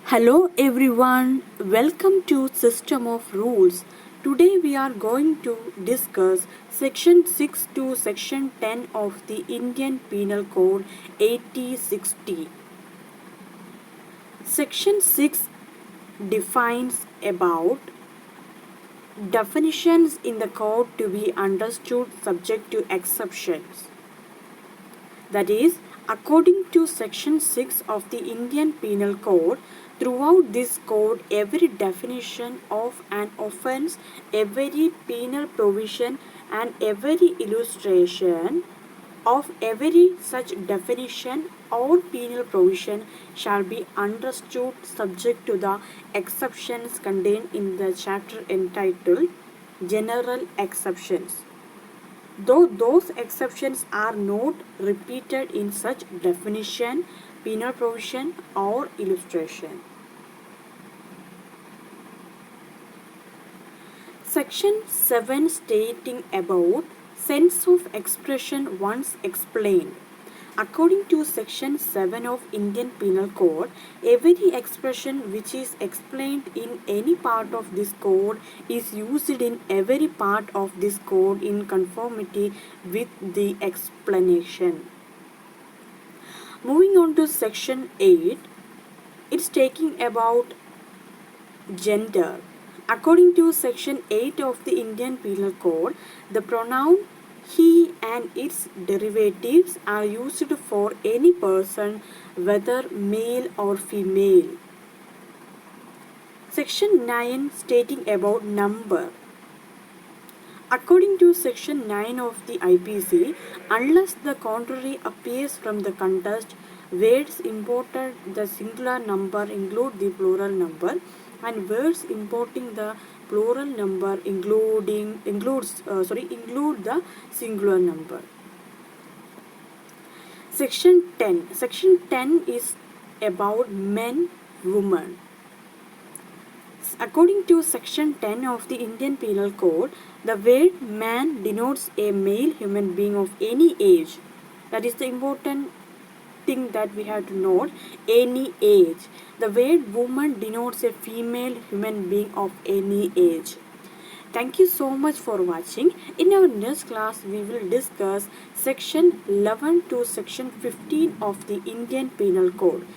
Hello everyone, welcome to System of Rules. Today we are going to discuss Section 6 to Section 10 of the Indian Penal Code 8060. Section 6 defines about definitions in the code to be understood subject to exceptions. That is, according to Section 6 of the Indian Penal Code, throughout this code, every definition of an offence, every penal provision, and every illustration of every such definition or penal provision shall be understood subject to the exceptions contained in the chapter entitled General Exceptions, though those exceptions are not repeated in such definition, penal provision, or illustration. Section 7 stating about sense of expression once explained. According to Section 7 of Indian Penal Code, every expression which is explained in any part of this code is used in every part of this code in conformity with the explanation. Moving on to Section 8, it's taking about gender. According to Section 8 of the Indian Penal Code, the pronoun he and its derivatives are used for any person, whether male or female. Section 9 stating about number. According to Section 9 of the IPC, unless the contrary appears from the context, words imported the singular number include the plural number, and words importing the plural number include the singular number. Section 10. Section 10 is about men, women. According to Section 10 of the Indian Penal Code, the word man denotes a male human being of any age. That is the important thing that we have to note, any age. The word woman denotes a female human being of any age. Thank you so much for watching. In our next class, we will discuss Section 11 to Section 15 of the Indian Penal Code.